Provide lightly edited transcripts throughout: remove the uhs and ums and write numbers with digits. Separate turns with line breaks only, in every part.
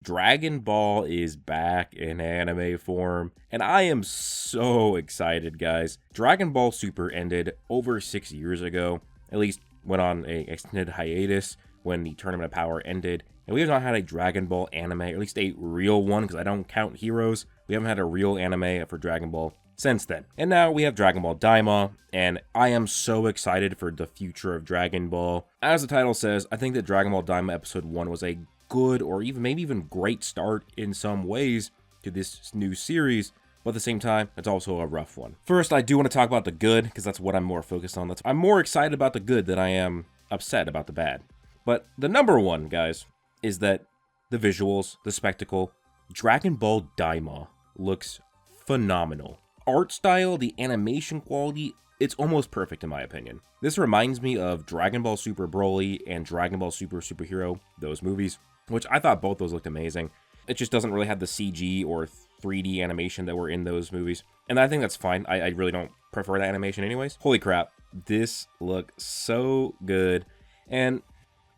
Dragon Ball is back in anime form, and I am so excited, guys. Dragon Ball Super ended over 6 years ago, at least went on a extended hiatus when the Tournament of Power ended, and we have not had a Dragon Ball anime, or at least a real one, because I don't count Heroes. We haven't had a real anime for Dragon Ball since then. And now we have Dragon Ball Daima, and I am so excited for the future of Dragon Ball. As the title says, I think that Dragon Ball Daima Episode 1 was a good, or maybe even great start in some ways to this new series, but at the same time, it's also a rough one. First, I do want to talk about the good, because that's what I'm more focused on. I'm more excited about the good than I am upset about the bad. But the number one, guys, is that the visuals, the spectacle, Dragon Ball Daima looks phenomenal. Art style, the animation quality, it's almost perfect in my opinion. This reminds me of Dragon Ball Super Broly and Dragon Ball Super Superhero, those movies, which I thought both those looked amazing. It just doesn't really have the CG or 3D animation that were in those movies. And I think that's fine. I really don't prefer that animation anyways. Holy crap, this looks so good. And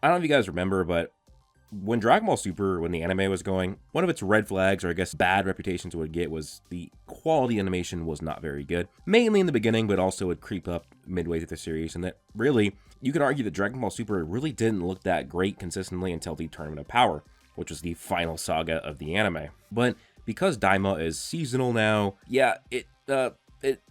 I don't know if you guys remember, but when Dragon Ball Super, when the anime was going, one of its red flags, or I guess bad reputations it would get, was the quality animation was not very good. Mainly in the beginning, but also would creep up midway through the series, and that really, you could argue that Dragon Ball Super really didn't look that great consistently until the Tournament of Power, which was the final saga of the anime. But because Daima is seasonal now, yeah, it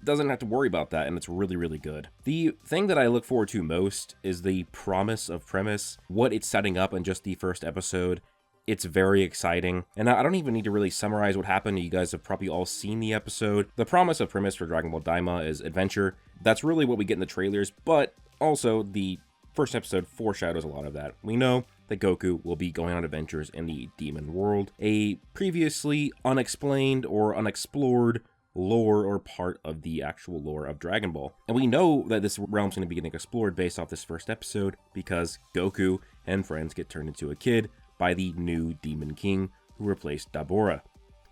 doesn't have to worry about that, and it's really, really good. The thing that I look forward to most is the promise of premise, what it's setting up in just the first episode. It's very exciting, and I don't even need to really summarize what happened. You guys have probably all seen the episode. The promise of premise for Dragon Ball Daima is adventure. That's really what we get in the trailers, but also the first episode foreshadows a lot of that. We know that Goku will be going on adventures in the demon world, a previously unexplained or unexplored lore or part of the actual lore of Dragon Ball. And we know that this realm's going to be getting explored based off this first episode because Goku and friends get turned into a kid by the new Demon King who replaced Dabura.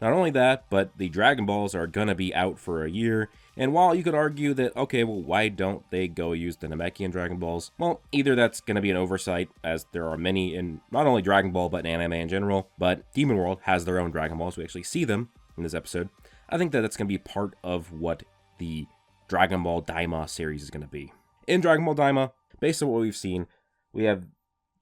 Not only that, but the Dragon Balls are going to be out for a year, and while you could argue that, okay, well, why don't they go use the Namekian Dragon Balls? Well, either that's going to be an oversight, as there are many in not only Dragon Ball, but in anime in general, but Demon World has their own Dragon Balls. We actually see them in this episode. I think that that's going to be part of what the Dragon Ball Daima series is going to be. In Dragon Ball Daima, based on what we've seen, we have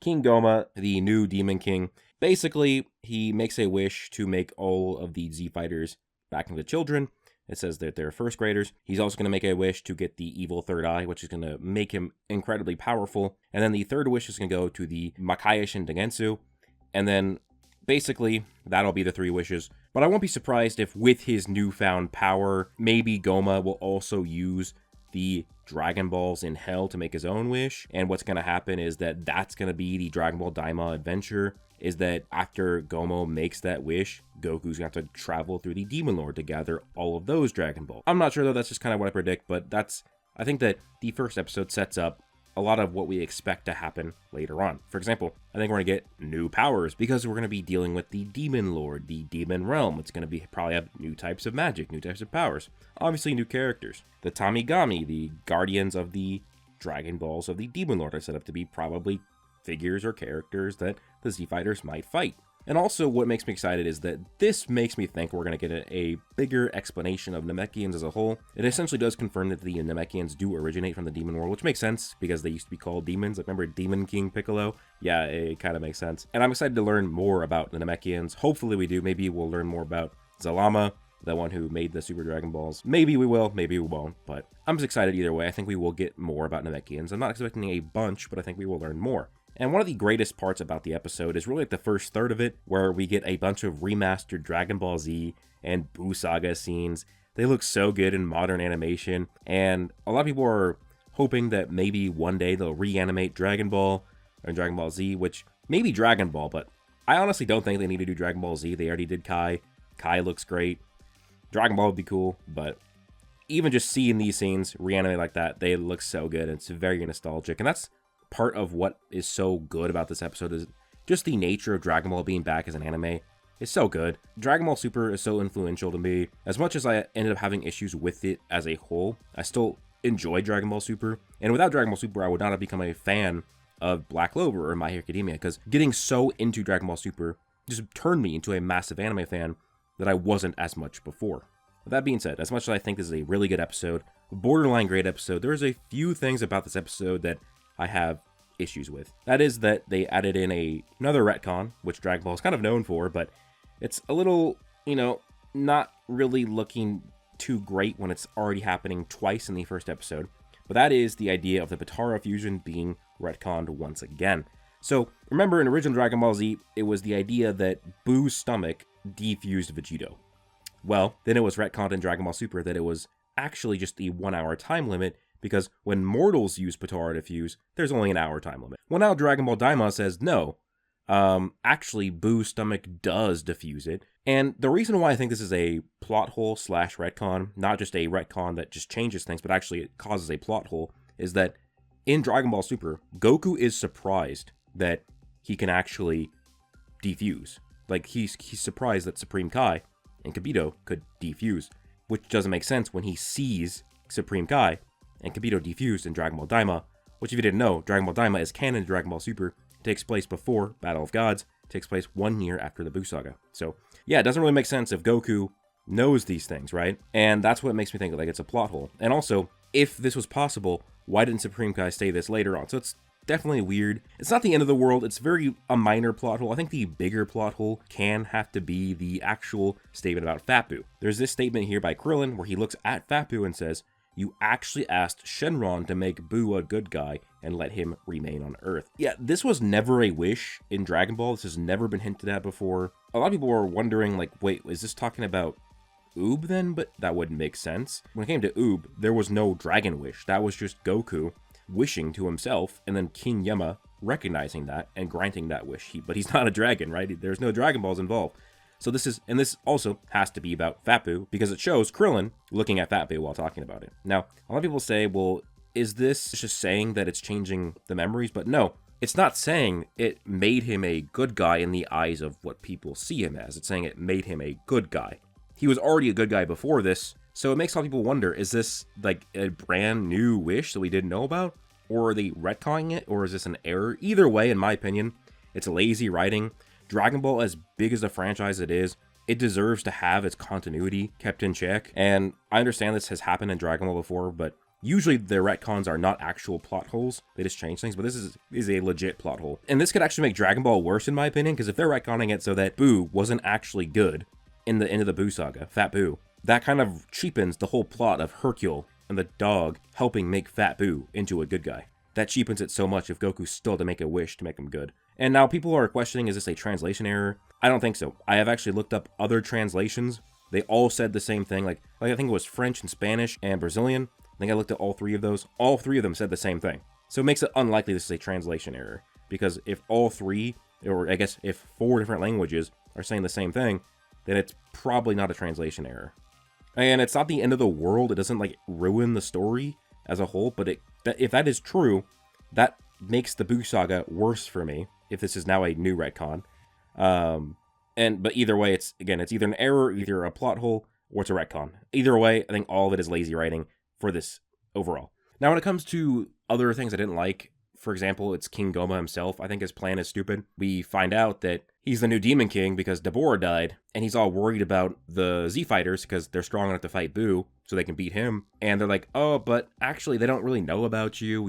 King Goma, the new Demon King. Basically, he makes a wish to make all of the Z Fighters back into children. It says that they're first graders. He's also going to make a wish to get the evil third eye, which is going to make him incredibly powerful. And then the third wish is going to go to the Makai Shindegensu. And then basically, that'll be the three wishes. But I won't be surprised if with his newfound power, maybe Goma will also use the Dragon Balls in Hell to make his own wish. And what's going to happen is that that's going to be the Dragon Ball Daima adventure, is that after Gomo makes that wish, Goku's going to have to travel through the Demon Lord to gather all of those Dragon Balls. I'm not sure though, that's just kind of what I predict, but I think that the first episode sets up a lot of what we expect to happen later on. For example, I think we're going to get new powers because we're going to be dealing with the Demon Lord, the Demon Realm. It's going to probably have new types of magic, new types of powers. Obviously, new characters. The Tamigami, the guardians of the Dragon Balls of the Demon Lord, are set up to be probably figures or characters that the Z Fighters might fight. And also, what makes me excited is that this makes me think we're going to get a bigger explanation of Namekians as a whole. It essentially does confirm that the Namekians do originate from the demon world, which makes sense because they used to be called demons. Like, remember Demon King Piccolo? Yeah, it kind of makes sense. And I'm excited to learn more about the Namekians. Hopefully we do. Maybe we'll learn more about Zalama, the one who made the Super Dragon Balls. Maybe we will, maybe we won't, but I'm just excited either way. I think we will get more about Namekians. I'm not expecting a bunch, but I think we will learn more. And one of the greatest parts about the episode is really like the first third of it, where we get a bunch of remastered Dragon Ball Z and Buu Saga scenes. They look so good in modern animation, and a lot of people are hoping that maybe one day they'll reanimate Dragon Ball or Dragon Ball Z, which maybe Dragon Ball, but I honestly don't think they need to do Dragon Ball Z. They already did Kai. Kai looks great. Dragon Ball would be cool, but even just seeing these scenes reanimate like that, they look so good. It's very nostalgic, and that's part of what is so good about this episode is just the nature of Dragon Ball being back as an anime is so good. Dragon Ball Super is so influential to me. As much as I ended up having issues with it as a whole, I still enjoy Dragon Ball Super. And without Dragon Ball Super, I would not have become a fan of Black Clover or My Hero Academia, because getting so into Dragon Ball Super just turned me into a massive anime fan that I wasn't as much before. With that being said, as much as I think this is a really good episode, borderline great episode, there's a few things about this episode that I have issues with. That is that they added in another retcon, which Dragon Ball is kind of known for, but it's a little, not really looking too great when it's already happening twice in the first episode. But that is the idea of the Potara fusion being retconned once again. So remember in original Dragon Ball Z, it was the idea that Boo's stomach defused Vegito. Well, then it was retconned in Dragon Ball Super that it was actually just the 1 hour time limit, because when mortals use Potara to fuse, there's only an hour time limit. Well, now Dragon Ball Daima says no. Actually, Boo's stomach does diffuse it. And the reason why I think this is a plot hole / retcon, not just a retcon that just changes things, but actually it causes a plot hole, is that in Dragon Ball Super, Goku is surprised that he can actually defuse. Like, he's surprised that Supreme Kai and Kibito could defuse, which doesn't make sense when he sees Supreme Kai and Kibito defused in Dragon Ball Daima, which if you didn't know, Dragon Ball Daima is canon to Dragon Ball Super. It takes place before Battle of Gods, it takes place 1 year after the Buu Saga. So, yeah, it doesn't really make sense if Goku knows these things, right? And that's what makes me think like it's a plot hole. And also, if this was possible, why didn't Supreme Kai say this later on? So it's definitely weird. It's not the end of the world. It's a minor plot hole. I think the bigger plot hole can have to be the actual statement about Fat Buu. There's this statement here by Krillin where he looks at Fat Buu and says, "You actually asked Shenron to make Buu a good guy and let him remain on Earth." Yeah, this was never a wish in Dragon Ball. This has never been hinted at before. A lot of people were wondering, like, wait, is this talking about Oob then? But that wouldn't make sense. When it came to Oob, there was no dragon wish. That was just Goku wishing to himself, and then King Yama recognizing that and granting that wish. But he's not a dragon, right? There's no Dragon Balls involved. So this also has to be about Fat Buu, because it shows Krillin looking at Fat Buu while talking about it. Now, a lot of people say, well, is this just saying that it's changing the memories? But no, it's not saying it made him a good guy in the eyes of what people see him as. It's saying it made him a good guy. He was already a good guy before this, so it makes a lot of people wonder, is this like a brand new wish that we didn't know about? Or are they retconning it? Or is this an error? Either way, in my opinion, it's lazy writing. Dragon Ball, as big as the franchise it is, it deserves to have its continuity kept in check. And I understand this has happened in Dragon Ball before, but usually their retcons are not actual plot holes. They just change things, but this is a legit plot hole. And this could actually make Dragon Ball worse, in my opinion, because if they're retconning it so that Buu wasn't actually good in the end of the Buu Saga, Fat Buu, that kind of cheapens the whole plot of Hercule and the dog helping make Fat Buu into a good guy. That cheapens it so much if Goku still had to make a wish to make him good. And now people are questioning, is this a translation error? I don't think so. I have actually looked up other translations. They all said the same thing. Like I think it was French and Spanish and Brazilian. I think I looked at all 3 of those. All 3 of them said the same thing. So it makes it unlikely this is a translation error. Because if all 3, or I guess if 4 different languages are saying the same thing, then it's probably not a translation error. And it's not the end of the world. It doesn't like ruin the story as a whole. But if that is true, that makes the Buu Saga worse for me. If this is now a new retcon. But either way, it's either an error, either a plot hole, or it's a retcon. Either way, I think all of it is lazy writing for this overall. Now, when it comes to other things I didn't like, for example, it's King Goma himself. I think his plan is stupid. We find out that he's the new Demon King because Deborah died, and he's all worried about the Z Fighters because they're strong enough to fight Buu, so they can beat him. And they're like, oh, but actually, they don't really know about you.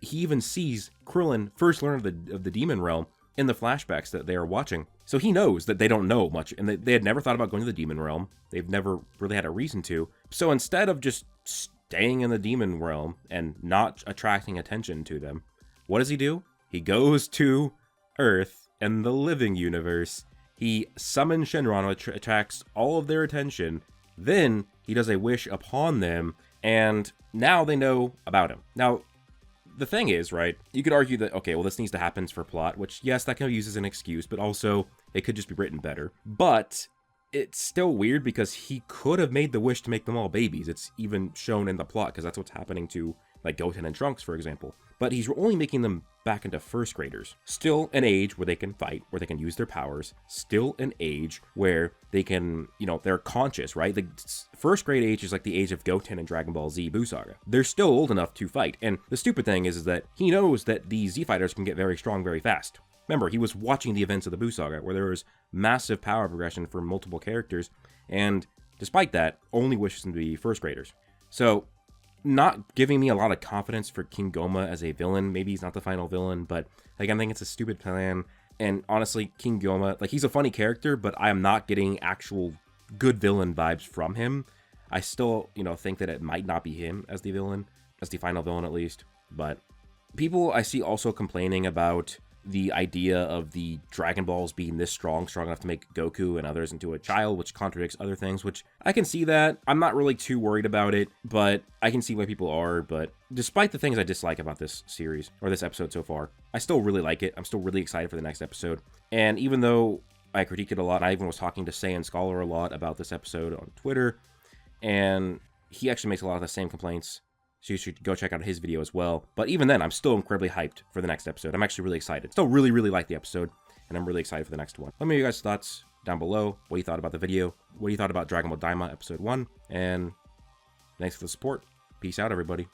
He even sees Krillin first learn of the Demon Realm in the flashbacks that they are watching. So he knows that they don't know much, and they had never thought about going to the Demon Realm. They've never really had a reason to. So instead of just staying in the Demon Realm and not attracting attention to them, what does he do? He goes to Earth and the living universe. He summons Shenron, which attracts all of their attention. Then he does a wish upon them, and now they know about him. Now, the thing is, right, you could argue that, okay, well, this needs to happen for plot, which, yes, that can be used as an excuse, but also it could just be written better. But it's still weird because he could have made the wish to make them all babies. It's even shown in the plot because that's what's happening to, like, Goten and Trunks, for example. But he's only making them back into first graders. Still an age where they can fight, where they can use their powers. Still an age where they can, they're conscious, right? The first grade age is like the age of Goten and Dragon Ball Z Buu Saga. They're still old enough to fight. And the stupid thing is that he knows that the Z Fighters can get very strong very fast. Remember, he was watching the events of the Buu Saga, where there was massive power progression for multiple characters, and despite that, only wishes them to be first graders. So, not giving me a lot of confidence for King Goma as a villain. Maybe he's not the final villain, but like, I think it's a stupid plan. And honestly, King Goma, like, he's a funny character, but I am not getting actual good villain vibes from him. I still, think that it might not be him as the villain, as the final villain at least. But people I see also complaining about the idea of the Dragon Balls being this strong enough to make Goku and others into a child, which contradicts other things, which I can see that. I'm not really too worried about it, but I can see why people are. But despite the things I dislike about this series, or this episode so far, I still really like it. I'm still really excited for the next episode. And even though I critiqued it a lot, and I even was talking to Saiyan Scholar a lot about this episode on Twitter, and he actually makes a lot of the same complaints, so you should go check out his video as well. But even then, I'm still incredibly hyped for the next episode. I'm actually really excited. Still really, really like the episode, and I'm really excited for the next one. Let me know your guys' thoughts down below. What you thought about the video. What you thought about Dragon Ball Daima Episode 1. And thanks for the support. Peace out, everybody.